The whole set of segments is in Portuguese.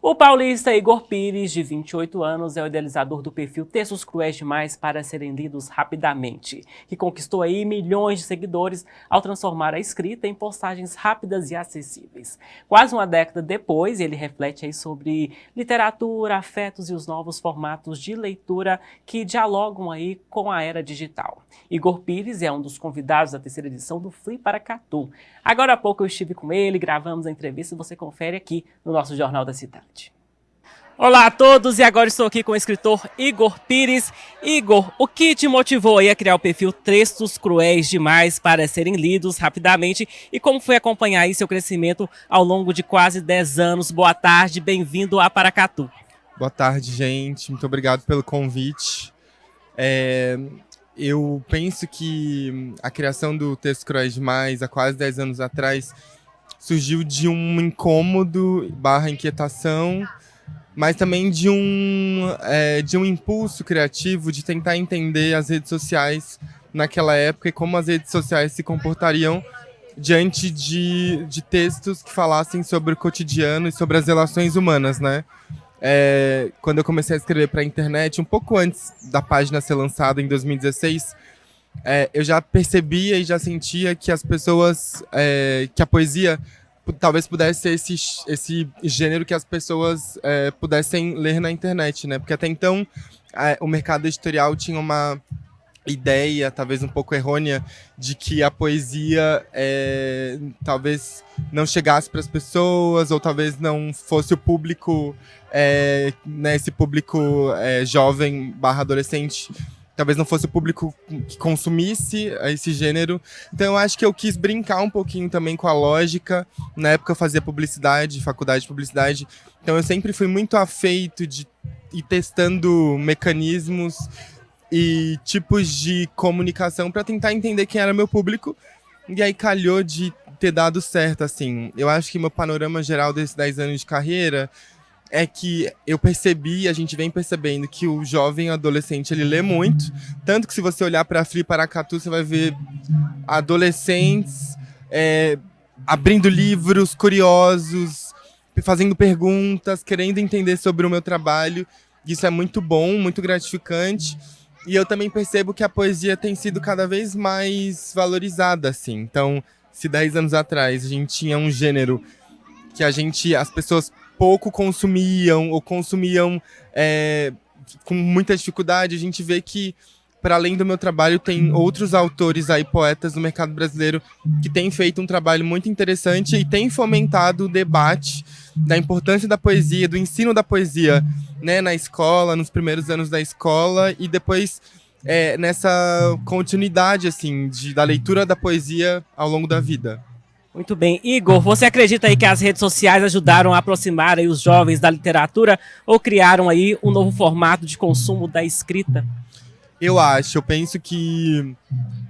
O paulista Igor Pires, de 28 anos, é o idealizador do perfil Textos Cruéis Demais para Serem Lidos Rapidamente, que conquistou aí milhões de seguidores ao transformar a escrita em postagens rápidas e acessíveis. Quase uma década depois, ele reflete aí sobre literatura, afetos e os novos formatos de leitura que dialogam aí com a era digital. Igor Pires é um dos convidados da terceira edição do Fli Paracatu. Agora há pouco eu estive com ele, gravamos a entrevista e você confere aqui no nosso Jornal da Cidade. Olá a todos, e agora estou aqui com o escritor Igor Pires. Igor, o que te motivou aí a criar o perfil Textos Cruéis Demais para Serem Lidos Rapidamente e como foi acompanhar aí seu crescimento ao longo de quase 10 anos? Boa tarde, bem-vindo a Paracatu. Boa tarde, gente. Muito obrigado pelo convite. Eu penso que a criação do Textos Cruéis Demais, há quase 10 anos atrás, surgiu de um incômodo / inquietação, mas também de um impulso criativo de tentar entender as redes sociais naquela época e como as redes sociais se comportariam diante de textos que falassem sobre o cotidiano e sobre as relações humanas, né? Quando eu comecei a escrever para a internet, um pouco antes da página ser lançada, em 2016, eu já percebia e já sentia que as pessoas, que a poesia talvez pudesse ser esse gênero que as pessoas pudessem ler na internet, né? Porque até então o mercado editorial tinha uma ideia, talvez um pouco errônea, de que a poesia talvez não chegasse para as pessoas, ou talvez não fosse o público, né, esse público jovem / adolescente, talvez não fosse o público que consumisse esse gênero. Então eu acho que eu quis brincar um pouquinho também com a lógica. Na época eu fazia publicidade, faculdade de publicidade, então eu sempre fui muito afeito de ir testando mecanismos e tipos de comunicação para tentar entender quem era meu público, e aí calhou de ter dado certo, assim. Eu acho que meu panorama geral desses 10 anos de carreira é que eu percebi, a gente vem percebendo que o jovem adolescente, ele lê muito, tanto que se você olhar para a Fli Paracatu, você vai ver adolescentes abrindo livros, curiosos, fazendo perguntas, querendo entender sobre o meu trabalho. Isso é muito bom, muito gratificante. E eu também percebo que a poesia tem sido cada vez mais valorizada, assim. Então, se 10 anos atrás a gente tinha um gênero que as pessoas pouco consumiam, ou consumiam com muita dificuldade, a gente vê que, para além do meu trabalho, tem outros autores aí, poetas do mercado brasileiro, que têm feito um trabalho muito interessante e têm fomentado o debate da importância da poesia, do ensino da poesia, né, na escola, nos primeiros anos da escola, e depois nessa continuidade, assim, da leitura da poesia ao longo da vida. Muito bem. Igor, você acredita aí que as redes sociais ajudaram a aproximar aí os jovens da literatura ou criaram aí um novo formato de consumo da escrita? Eu penso que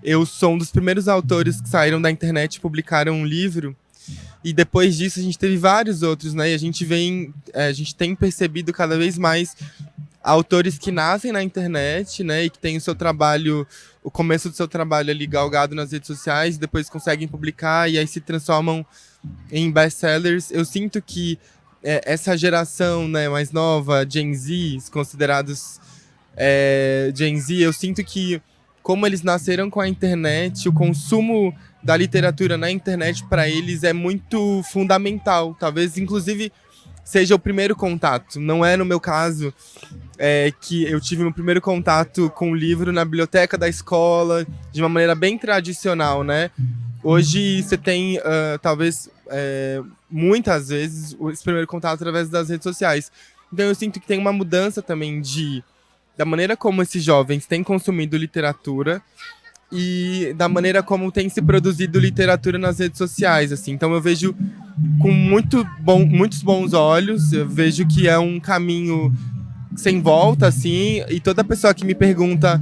eu sou um dos primeiros autores que saíram da internet e publicaram um livro, e depois disso a gente teve vários outros, né? E a gente tem percebido cada vez mais autores que nascem na internet, né, e que têm o começo do seu trabalho ali galgado nas redes sociais, e depois conseguem publicar e aí se transformam em best-sellers. Eu sinto que essa geração, né, mais nova, Gen Z, considerados Gen Z, eu sinto que, como eles nasceram com a internet, o consumo da literatura na internet para eles é muito fundamental. Talvez, inclusive, seja o primeiro contato. Não é no meu caso, que eu tive meu primeiro contato com o livro na biblioteca da escola, de uma maneira bem tradicional, né? Hoje você tem, talvez, muitas vezes, esse primeiro contato através das redes sociais. Então eu sinto que tem uma mudança também da maneira como esses jovens têm consumido literatura e da maneira como tem se produzido literatura nas redes sociais, assim. Então eu vejo com muitos bons olhos, eu vejo que é um caminho sem volta, assim, e toda pessoa que me pergunta,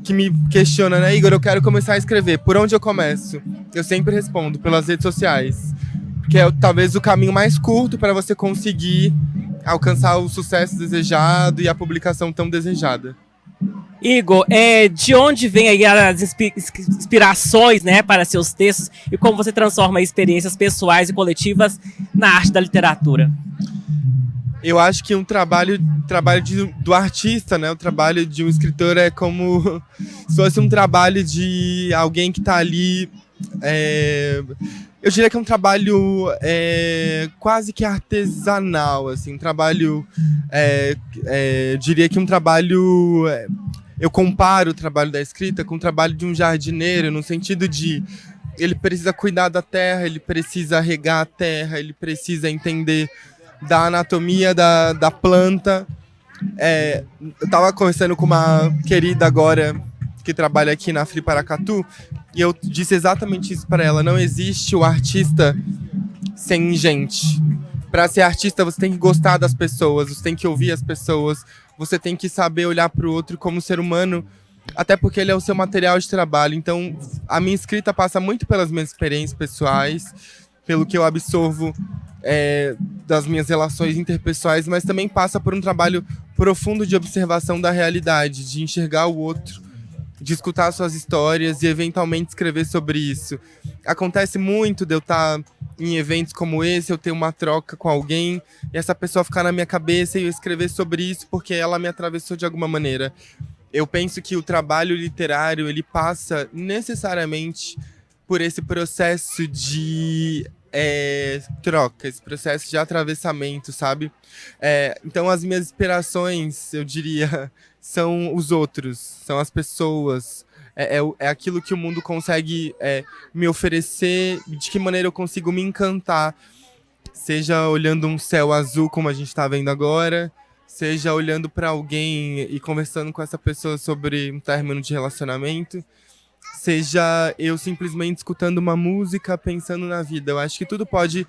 que me questiona, né, Igor, eu quero começar a escrever, por onde eu começo? Eu sempre respondo, pelas redes sociais, porque é talvez o caminho mais curto para você conseguir alcançar o sucesso desejado e a publicação tão desejada. Igor, de onde vem aí as inspirações, né, para seus textos e como você transforma experiências pessoais e coletivas na arte da literatura? Eu acho que do artista, né? O trabalho de um escritor é como se fosse um trabalho de alguém que está ali. Eu diria que é um trabalho quase que artesanal, assim, um trabalho. Diria que um trabalho. Eu comparo o trabalho da escrita com o trabalho de um jardineiro, no sentido de ele precisa cuidar da terra, ele precisa regar a terra, ele precisa entender da anatomia da planta. Eu estava conversando com uma querida agora que trabalha aqui na Flip Paracatu e eu disse exatamente isso para ela. Não existe o artista sem gente. Para ser artista, você tem que gostar das pessoas, você tem que ouvir as pessoas, você tem que saber olhar para o outro como ser humano, até porque ele é o seu material de trabalho. Então, a minha escrita passa muito pelas minhas experiências pessoais, pelo que eu absorvo das minhas relações interpessoais, mas também passa por um trabalho profundo de observação da realidade, de enxergar o outro, de escutar suas histórias e eventualmente escrever sobre isso. Acontece muito de eu estar em eventos como esse, eu ter uma troca com alguém e essa pessoa ficar na minha cabeça e eu escrever sobre isso porque ela me atravessou de alguma maneira. Eu penso que o trabalho literário, ele passa necessariamente por esse processo de troca, esse processo de atravessamento, sabe? Então as minhas inspirações, eu diria, são os outros, são as pessoas, é aquilo que o mundo consegue me oferecer, de que maneira eu consigo me encantar, seja olhando um céu azul como a gente está vendo agora, seja olhando para alguém e conversando com essa pessoa sobre um término de relacionamento, seja eu simplesmente escutando uma música, pensando na vida. Eu acho que tudo pode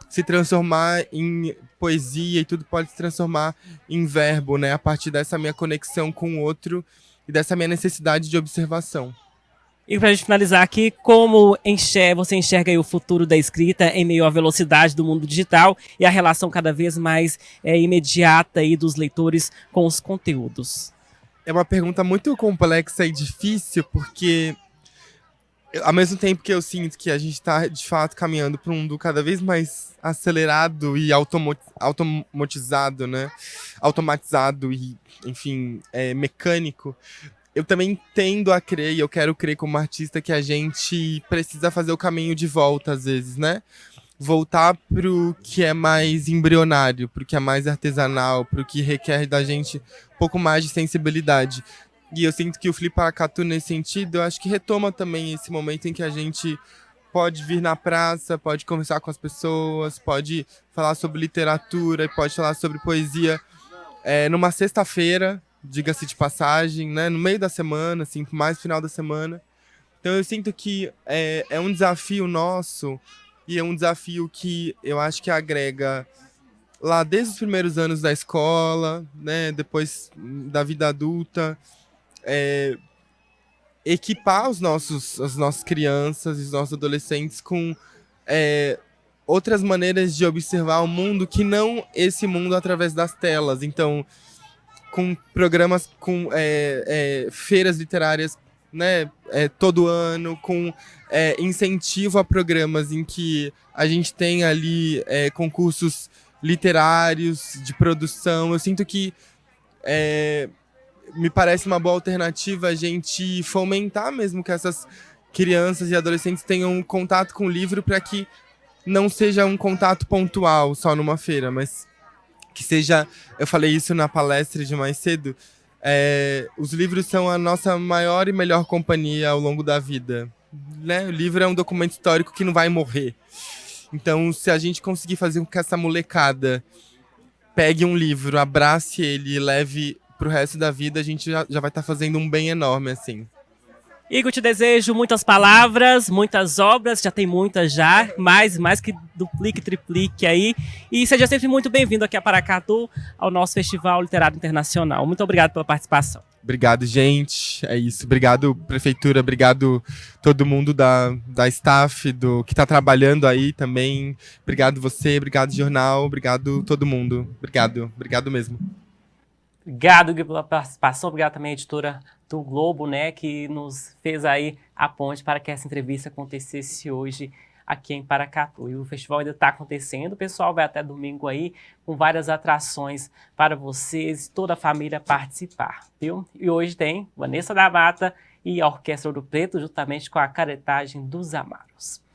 se transformar em poesia e tudo pode se transformar em verbo, né? A partir dessa minha conexão com o outro e dessa minha necessidade de observação. E para a gente finalizar aqui, como você enxerga aí o futuro da escrita em meio à velocidade do mundo digital e a relação cada vez mais imediata aí dos leitores com os conteúdos? É uma pergunta muito complexa e difícil, porque ao mesmo tempo que eu sinto que a gente está, de fato, caminhando para um mundo cada vez mais acelerado e automatizado, né? Automatizado e, enfim, mecânico, eu também tendo a crer, e eu quero crer como artista, que a gente precisa fazer o caminho de volta, às vezes, né? Voltar pro que é mais embrionário, pro que é mais artesanal, pro que requer da gente um pouco mais de sensibilidade. E eu sinto que o Flip Paracatu, nesse sentido, eu acho que retoma também esse momento em que a gente pode vir na praça, pode conversar com as pessoas, pode falar sobre literatura, pode falar sobre poesia numa sexta-feira, diga-se de passagem, né, no meio da semana, assim, mais final da semana. Então eu sinto que é um desafio nosso e é um desafio que eu acho que agrega lá desde os primeiros anos da escola, né, depois da vida adulta, equipar as nossas crianças e os nossos adolescentes com outras maneiras de observar o mundo que não esse mundo através das telas. Então, com programas, com feiras literárias, né, todo ano, com incentivo a programas em que a gente tem ali concursos literários de produção. Eu sinto que me parece uma boa alternativa a gente fomentar mesmo que essas crianças e adolescentes tenham contato com o livro, para que não seja um contato pontual só numa feira, mas que seja, eu falei isso na palestra de mais cedo, os livros são a nossa maior e melhor companhia ao longo da vida, né? O livro é um documento histórico que não vai morrer. Então, se a gente conseguir fazer com que essa molecada pegue um livro, abrace ele e leve pro resto da vida, a gente já vai estar fazendo um bem enorme, assim. Igor, te desejo muitas palavras, muitas obras, já tem muitas já, mais que duplique, triplique aí. E seja sempre muito bem-vindo aqui a Paracatu, ao nosso Festival Literário Internacional. Muito obrigado pela participação. Obrigado, gente. É isso. Obrigado, prefeitura. Obrigado todo mundo da staff, que está trabalhando aí também. Obrigado você, obrigado jornal, obrigado todo mundo. Obrigado mesmo. Obrigado, Igor, pela participação. Obrigado também à editora do Globo, né, que nos fez aí a ponte para que essa entrevista acontecesse hoje aqui em Paracatu. E o festival ainda está acontecendo, o pessoal vai até domingo aí com várias atrações para vocês e toda a família participar, viu? E hoje tem Vanessa da Mata e a Orquestra Ouro Preto, juntamente com a caretagem dos Amaros.